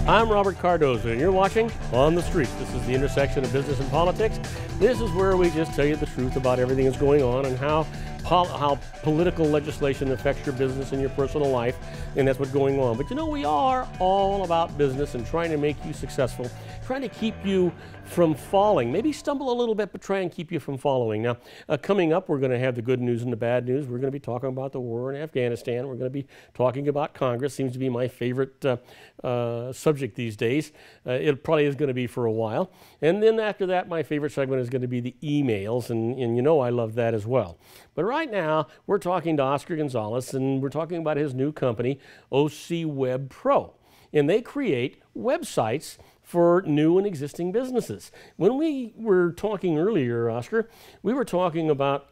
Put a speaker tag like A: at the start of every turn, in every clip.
A: I'm Robert Cardoza, and you're watching On the Street. This is the intersection of business and politics. This is where we just tell you the truth about everything that's going on and how political legislation affects your business and your personal life, and that's what's going on. But you know, we are all about business and trying to make you successful, trying to keep you from falling. Maybe stumble a little bit, but try and keep you from following. Now, coming up, we're going to have the good news and the bad news. We're going to be talking about the war in Afghanistan. We're going to be talking about Congress. Seems to be my favorite subject these days. It probably is going to be for a while. And then after that, my favorite segment is going to be the emails, and you know I love that as well. But right now, we're talking to Oscar Gonzalez, and we're talking about his new company, OC Web Pro. And they create websites for new and existing businesses. When we were talking earlier, Oscar, we were talking about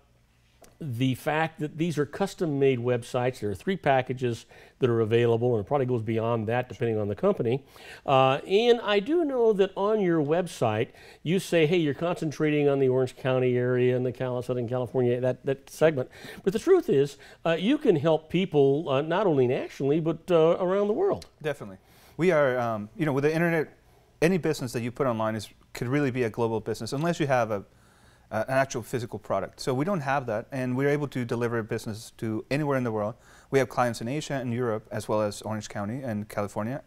A: the fact that these are custom-made websites. There are 3 packages that are available, and it probably goes beyond that depending on the company. And I do know that on your website, you say, hey, you're concentrating on the Orange County area and the Southern California, that segment. But the truth is, you can help people not only nationally, but around the world.
B: Definitely. We are, you know, with the internet, any business that you put online could really be a global business unless you have an actual physical product. So we don't have that, and we're able to deliver business to anywhere in the world. We have clients in Asia and Europe, as well as Orange County and California.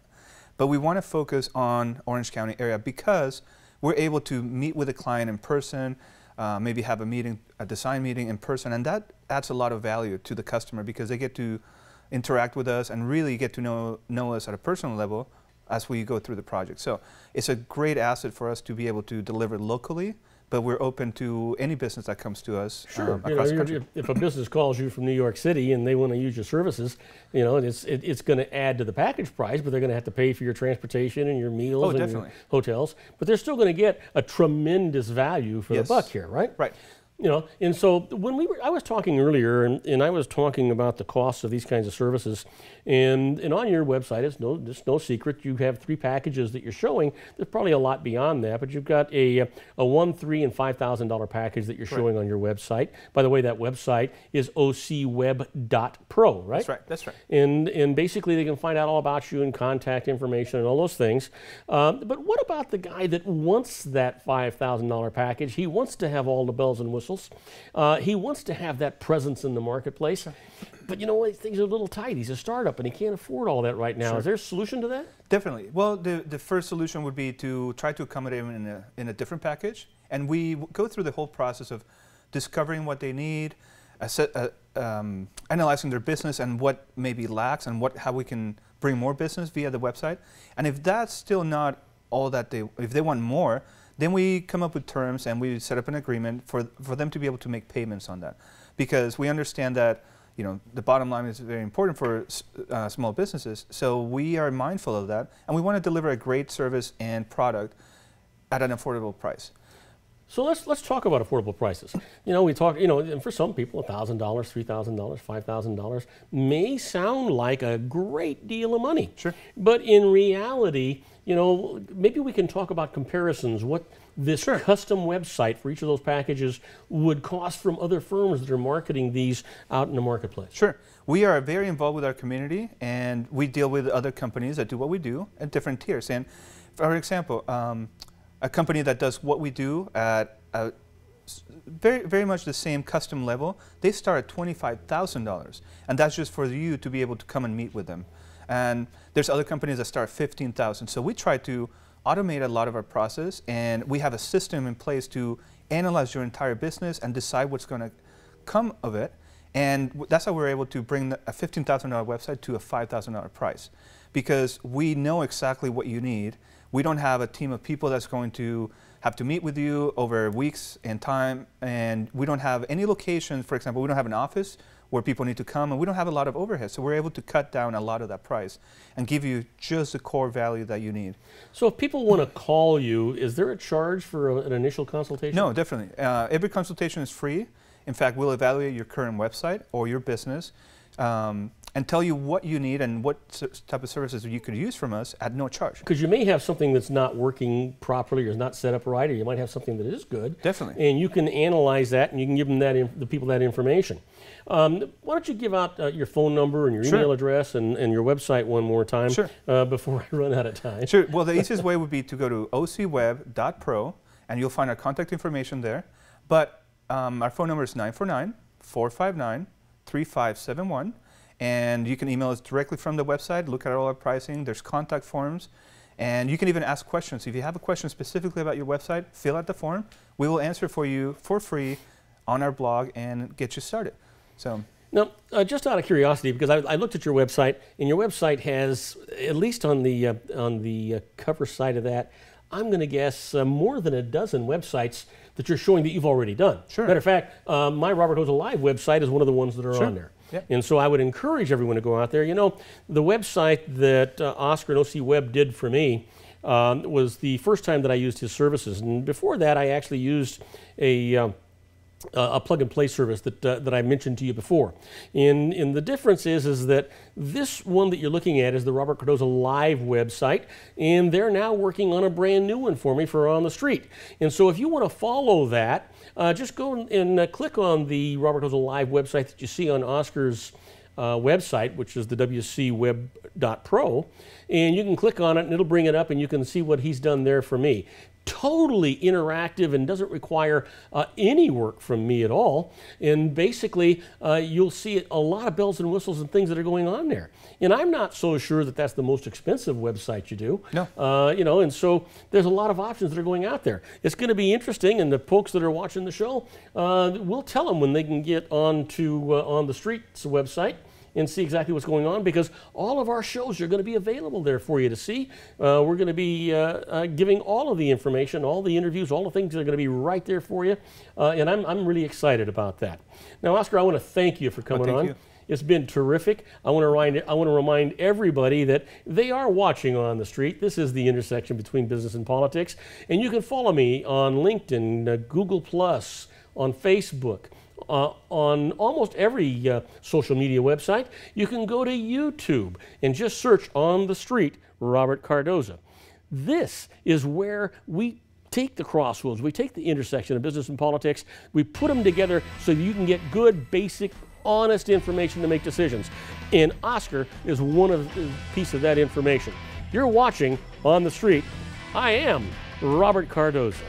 B: But we want to focus on Orange County area because we're able to meet with a client in person, maybe have a design meeting in person, and that adds a lot of value to the customer because they get to interact with us and really get to know us at a personal level as we go through the project. So it's a great asset for us to be able to deliver locally, but we're open to any business that comes to us across the country.
A: If a business calls you from New York City and they want to use your services, you know, it's going to add to the package price, but they're going to have to pay for your transportation and your meals and your hotels. But they're still going to get a tremendous value for the buck here, right?
B: Right.
A: You know, and so when I was talking earlier, and I was talking about the costs of these kinds of services, and on your website, it's no secret, you have 3 packages that you're showing. There's probably a lot beyond that, but you've got a $1,000, $3,000, and $5,000 package that you're showing on your website. By the way, that website is ocweb.pro, right?
B: That's right. That's right.
A: And basically, they can find out all about you and contact information and all those things. But what about the guy that wants that $5,000 package? He wants to have all the bells and whistles. He wants to have that presence in the marketplace, but you know what? Things are a little tight. He's a startup and he can't afford all that right now. Is there a solution to that?
B: Definitely. Well, the first solution would be to try to accommodate them in a different package, and we go through the whole process of discovering what they need, analyzing their business and what maybe lacks, and how we can bring more business via the website. And if that's still not all that if they want more, then we come up with terms and we set up an agreement for them to be able to make payments on that. Because we understand that, you know, the bottom line is very important for small businesses. So we are mindful of that, and we want to deliver a great service and product at an affordable price.
A: So let's talk about affordable prices. You know, we talk, you know, and for some people, $1,000, $3,000, $5,000 may sound like a great deal of money.
B: Sure.
A: But in reality, you know, maybe we can talk about comparisons, what this custom website for each of those packages would cost from other firms that are marketing these out in the marketplace.
B: Sure. We are very involved with our community, and we deal with other companies that do what we do at different tiers. And for example, a company that does what we do at a very much the same custom level, they start at $25,000, and that's just for you to be able to come and meet with them. And there's other companies that start $15,000. So we try to automate a lot of our process, and we have a system in place to analyze your entire business and decide what's going to come of it. And that's how we're able to bring a $15,000 website to a $5,000 price, because we know exactly what you need. We don't have a team of people that's going to have to meet with you over weeks and time, and we don't have any locations. For example, we don't have an office where people need to come, and we don't have a lot of overhead, so we're able to cut down a lot of that price and give you just the core value that you need.
A: So if people want to call you, is there a charge for an initial consultation?
B: No, definitely. Every consultation is free. In fact, we'll evaluate your current website or your business, and and tell you what you need and what type of services you could use from us at no charge.
A: Because you may have something that's not working properly or is not set up right, or you might have something that is good.
B: Definitely.
A: And you can analyze that, and you can give them the people that information. Why don't you give out your phone number and your email address and your website one more time before I run out of time?
B: Sure. Well, the easiest way would be to go to ocweb.pro, and you'll find our contact information there. But our phone number is 949-459-3571. And you can email us directly from the website, look at all our pricing, there's contact forms, and you can even ask questions. If you have a question specifically about your website, fill out the form. We will answer for you for free on our blog and get you started. So.
A: Now, just out of curiosity, because I looked at your website, and your website has, at least on the cover side of that, I'm going to guess more than a dozen websites that you're showing that you've already done.
B: Sure.
A: Matter of fact, my Robert Cardoza Live website is one of the ones that are on there.
B: Yep.
A: And so I would encourage everyone to go out there. You know, the website that Oscar and OC Web did for me was the first time that I used his services. And before that, I actually used a plug-and-play service that I mentioned to you before. And the difference is that this one that you're looking at is the Robert Cardoza Live website, and they're now working on a brand new one for me for On the Street. And so if you want to follow that, just go and click on the Robert Cardoza Live website that you see on Oscar's website, which is the wcweb.pro, and you can click on it and it'll bring it up and you can see what he's done there for me. Totally interactive and doesn't require any work from me at all. And basically, you'll see a lot of bells and whistles and things that are going on there. And I'm not so sure that that's the most expensive website you do.
B: No.
A: You know, and so there's a lot of options that are going out there. It's going to be interesting, and the folks that are watching the show, we'll tell them when they can get on to On the Street's website and see exactly what's going on, because all of our shows are going to be available there for you to see. We're going to be giving all of the information, all the interviews, all the things are going to be right there for you, and I'm really excited about that. Now, Oscar, I want to thank you for coming on.
B: You.
A: It's been terrific. I want to remind everybody that they are watching On the Street. This is the intersection between business and politics, and you can follow me on LinkedIn, Google+, on Facebook, on almost every social media website. You can go to YouTube and just search On the Street Robert Cardoza. This is where we take the crossroads, we take the intersection of business and politics, we put them together so that you can get good, basic, honest information to make decisions. And Oscar is one of the piece of that information. You're watching On the Street. I am Robert Cardoza.